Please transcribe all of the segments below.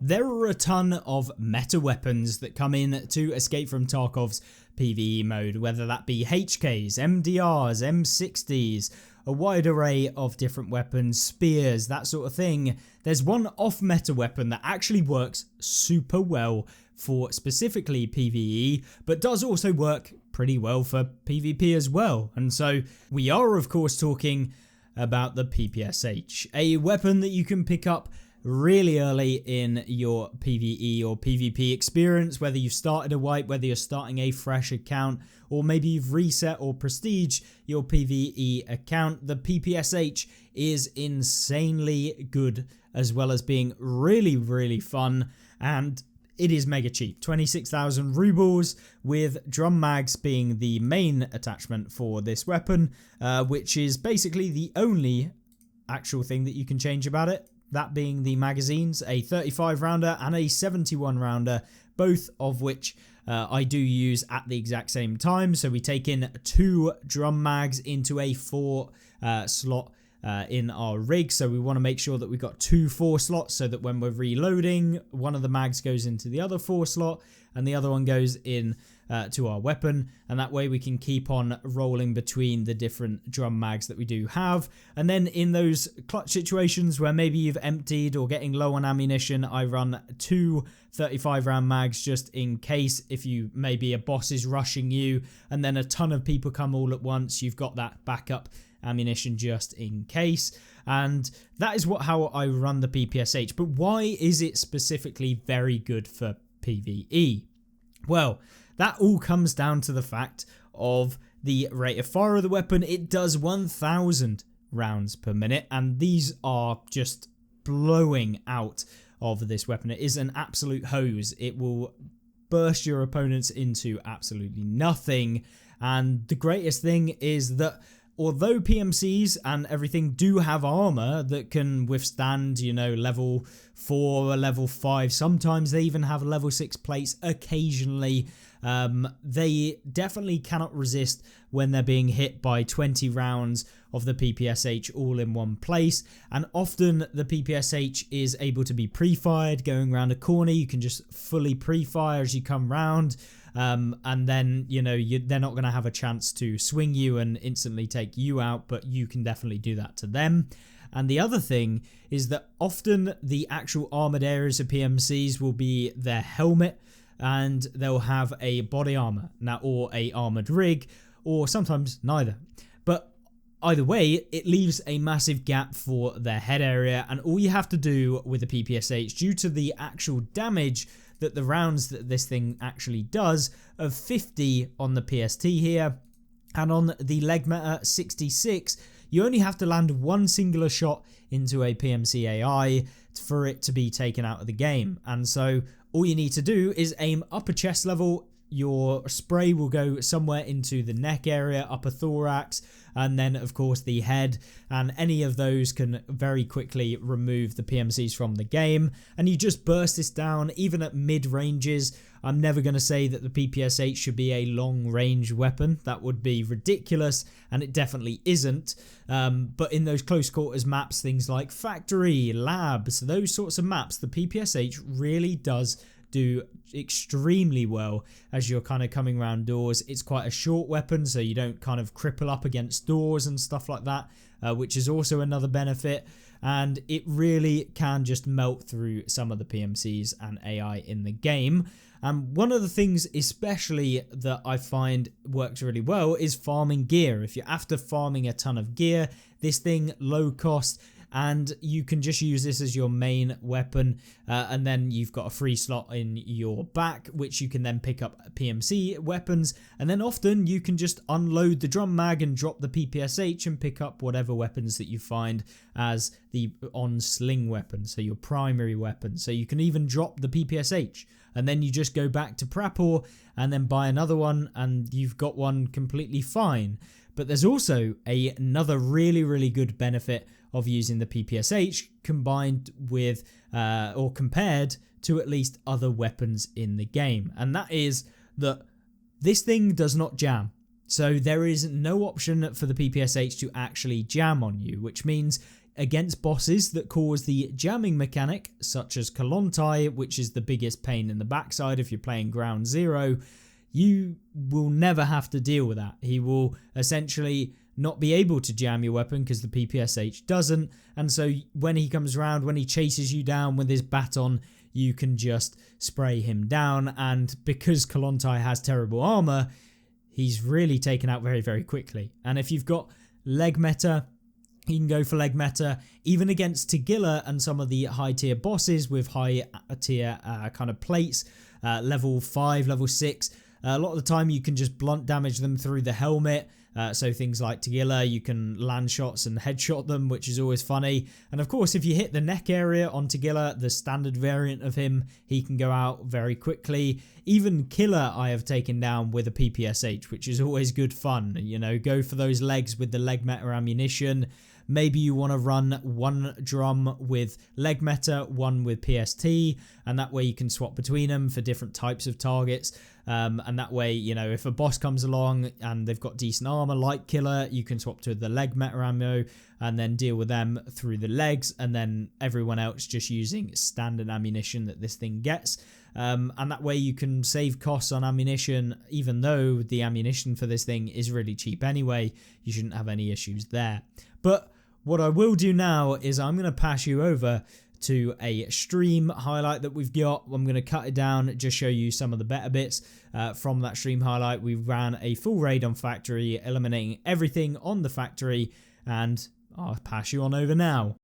There are a ton of meta weapons that come in to Escape from Tarkov's PvE mode, whether that be HKs, MDRs, M60s, a wide array of different weapons, spears, that sort of thing. There's one off-meta weapon that actually works super well for specifically PvE, but does also work pretty well for PvP as well. And so we are of course talking about the PPSH, a weapon that you can pick up really early in your PvE or PvP experience, whether you've started a wipe, whether you're starting a fresh account, or maybe you've reset or prestige your PvE account. The PPSH is insanely good, as well as being really fun, and it is mega cheap. 26,000 rubles, with drum mags being the main attachment for this weapon, which is basically the only actual thing that you can change about it. That being the magazines, a 35 rounder and a 71 rounder, both of which I do use at the exact same time. So we take in 2 drum mags into a 4 slot in our rig. So we want to make sure that we've got 2 4 slots, so that when we're reloading, one of the mags goes into the other 4 slot and the other one goes in to our weapon, and that way we can keep on rolling between the different drum mags that we do have. And then in those clutch situations where maybe you've emptied or getting low on ammunition, I run 2 35 round mags just in case. If you maybe a boss is rushing you and then a ton of people come all at once, you've got that backup ammunition just in case. And that is how I run the PPSH. But why is it specifically very good for PvE? Well, that all comes down to the fact of the rate of fire of the weapon. It does 1,000 rounds per minute, and these are just blowing out of this weapon. It is an absolute hose. It will burst your opponents into absolutely nothing. And the greatest thing is that although PMCs and everything do have armor that can withstand, you know, level 4 or level 5, sometimes they even have level 6 plates occasionally, they definitely cannot resist when they're being hit by 20 rounds of the PPSH all in one place. And often the PPSH is able to be pre-fired. Going around a corner, you can just fully pre-fire as you come round. And then, you know, they're not going to have a chance to swing you and instantly take you out, but you can definitely do that to them. And the other thing is that often the actual armored areas of PMCs will be their helmet, and they'll have a body armor now, or a armored rig, or sometimes neither. But either way, it leaves a massive gap for their head area, and all you have to do with the PPSH, due to the actual damage that the rounds that this thing actually does, of 50 on the PST here, and on the leg meta 66, you only have to land one singular shot into a PMC AI for it to be taken out of the game. And so all you need to do is aim upper chest level. Your spray will go somewhere into the neck area, upper thorax, and then of course the head, and any of those can very quickly remove the PMCs from the game. And you just burst this down even at mid ranges. I'm never going to say that the PPSH should be a long range weapon. That would be ridiculous, and it definitely isn't. But in those close quarters maps, things like factory, labs, those sorts of maps, the PPSH really does do extremely well as you're kind of coming around doors. It's quite a short weapon, so you don't kind of cripple up against doors and stuff like that, which is also another benefit. And it really can just melt through some of the PMCs and AI in the game. And one of the things especially that I find works really well is farming gear. If you're after farming a ton of gear, this thing, low cost, and you can just use this as your main weapon, and then you've got a free slot in your back, which you can then pick up PMC weapons, and then often you can just unload the drum mag and drop the PPSH and pick up whatever weapons that you find as the on sling weapon, so your primary weapon. So you can even drop the PPSH, and then you just go back to Prapor and then buy another one, and you've got one completely fine. But there's also another really good benefit of using the PPSH combined with or compared to at least other weapons in the game, and that is that this thing does not jam. So there is no option for the PPSH to actually jam on you, which means against bosses that cause the jamming mechanic, such as Kolontai, which is the biggest pain in the backside if you're playing Ground Zero, you will never have to deal with that. He will essentially not be able to jam your weapon because the PPSH doesn't, and so when he comes around, when he chases you down with his baton, you can just spray him down, and because Kolontai has terrible armor, he's really taken out very, very quickly. And if you've got leg meta, you can go for leg meta, even against Tagilla and some of the high tier bosses with high tier kind of plates, level 5, level 6. A lot of the time you can just blunt damage them through the helmet. So things like Tagilla, you can land shots and headshot them, which is always funny. And of course, if you hit the neck area on Tagilla, the standard variant of him, he can go out very quickly. Even Killer I have taken down with a PPSH, which is always good fun. You know, go for those legs with the leg meta ammunition. Maybe you want to run one drum with leg meta, one with PST, and that way you can swap between them for different types of targets. And that way, you know, if a boss comes along and they've got decent armor like Killer, you can swap to the leg meta ammo and then deal with them through the legs, and then everyone else just using standard ammunition that this thing gets. And that way you can save costs on ammunition, even though the ammunition for this thing is really cheap anyway. You shouldn't have any issues there. But what I will do now is I'm going to pass you over to a stream highlight that we've got. I'm going to cut it down, just show you some of the better bits from that stream highlight. We ran a full raid on factory, eliminating everything on the factory, and I'll pass you on over now.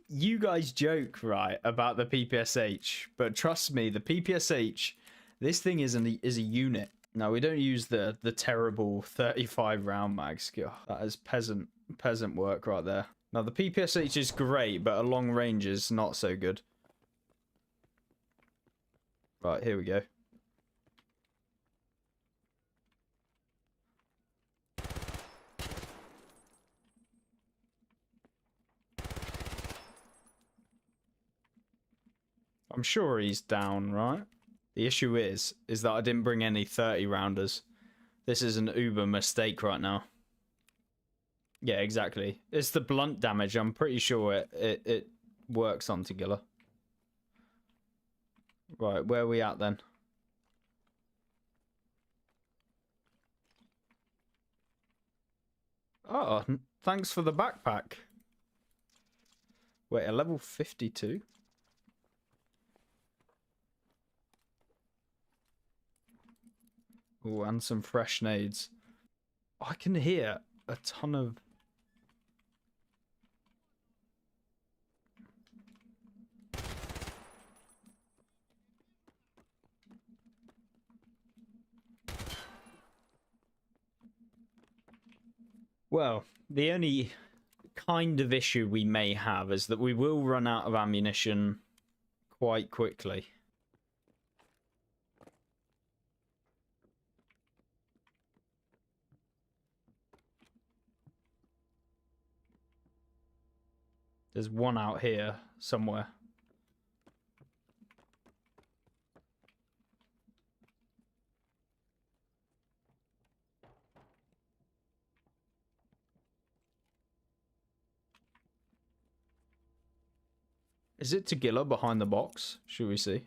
You guys joke, right, about the PPSH, but trust me, the PPSH, this thing is a unit. Now, we don't use the terrible 35 round mags. God, that is peasant work right there. Now, the PPSH is great, but at long range is not so good. Right, here we go. I'm sure he's down, right? The issue is that I didn't bring any 30 rounders. This is an uber mistake right now. Yeah, exactly. It's the blunt damage. I'm pretty sure it works on Tagilla. Right, where are we at then? Oh, thanks for the backpack. Wait, a level 52? Oh, and some fresh nades. I can hear a ton of... Well, the only kind of issue we may have is that we will run out of ammunition quite quickly. There's one out here somewhere. Is it Tagilla behind the box? Should we see?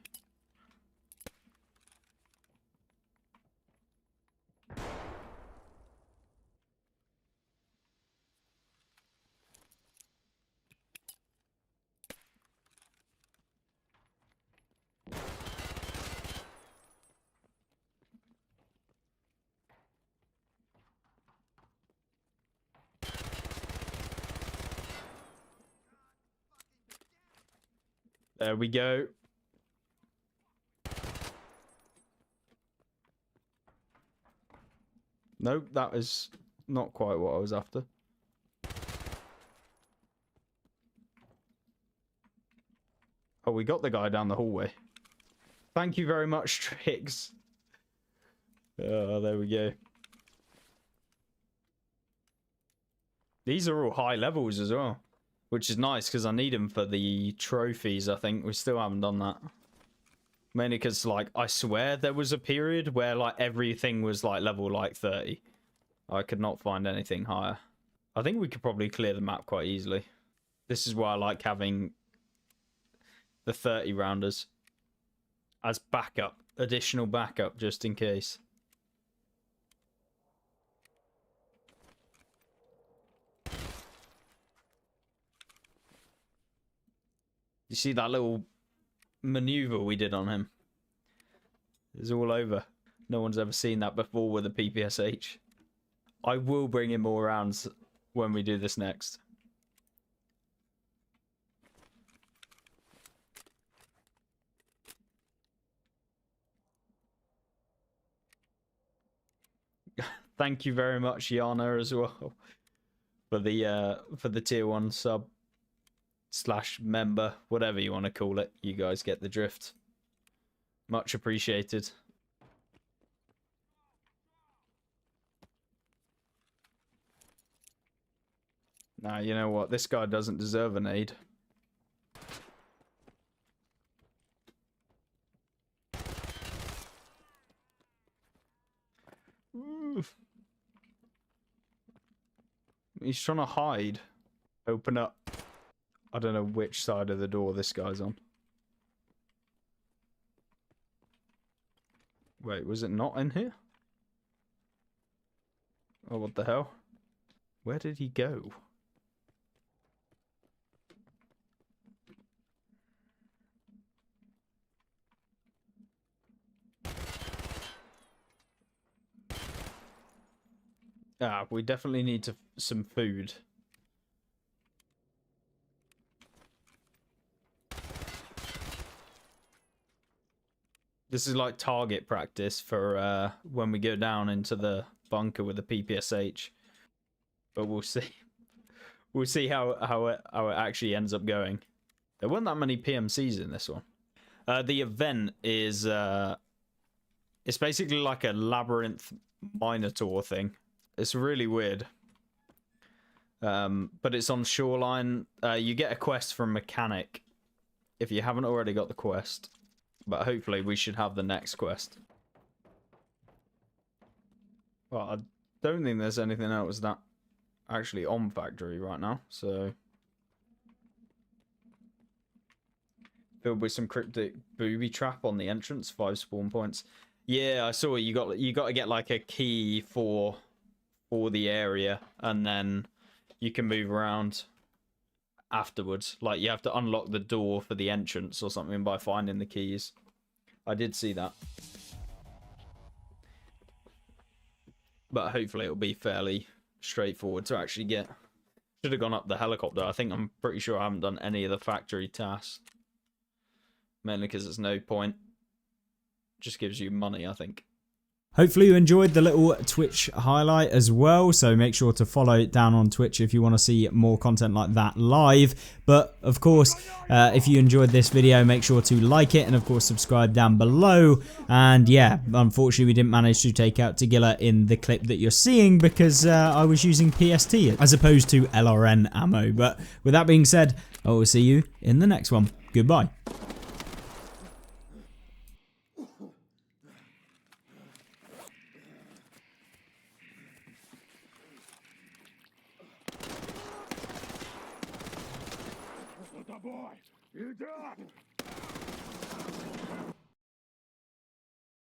There we go. Nope, that is not quite what I was after. Oh, we got the guy down the hallway. Thank you very much, Trix. Oh, there we go. These are all high levels as well, which is nice because I need them for the trophies. I think we still haven't done that. Mainly because, like, I swear there was a period where, like, everything was, like, level, like, 30. I could not find anything higher. I think we could probably clear the map quite easily. This is why I like having the 30 rounders as backup, additional backup, just in case. You see that little maneuver we did on him? It's all over. No one's ever seen that before with a PPSH. I will bring in more rounds when we do this next. Thank you very much, Yana, as well, for the tier 1 sub / member, whatever you want to call it. You guys get the drift. Much appreciated. Now, you know what? This guy doesn't deserve an aid. Oof. He's trying to hide. Open up. I don't know which side of the door this guy's on. Wait, was it not in here? Oh, what the hell? Where did he go? Ah, we definitely need some food. This is like target practice for when we go down into the bunker with the PPSH. But we'll see. We'll see how it actually ends up going. There weren't that many PMCs in this one. The event is it's basically like a labyrinth minotaur thing. It's really weird. But it's on Shoreline. You get a quest from Mechanic if you haven't already got the quest. But hopefully we should have the next quest. Well, I don't think there's anything else that actually on factory right now, so filled with some cryptic booby trap on the entrance, 5 spawn points. Yeah, I saw you got to get like a key for the area, and then you can move around afterwards. Like you have to unlock the door for the entrance or something by finding the keys. I did see that. But hopefully it'll be fairly straightforward to actually get. Should have gone up the helicopter. I'm pretty sure I haven't done any of the factory tasks. Mainly because there's no point. Just gives you money, I think. Hopefully you enjoyed the little Twitch highlight as well, so make sure to follow it down on Twitch if you want to see more content like that live. But of course, if you enjoyed this video, make sure to like it and of course subscribe down below. And yeah, unfortunately we didn't manage to take out Tagilla in the clip that you're seeing because I was using PST as opposed to LRN ammo. But with that being said, I will see you in the next one. Goodbye. Boy, you done!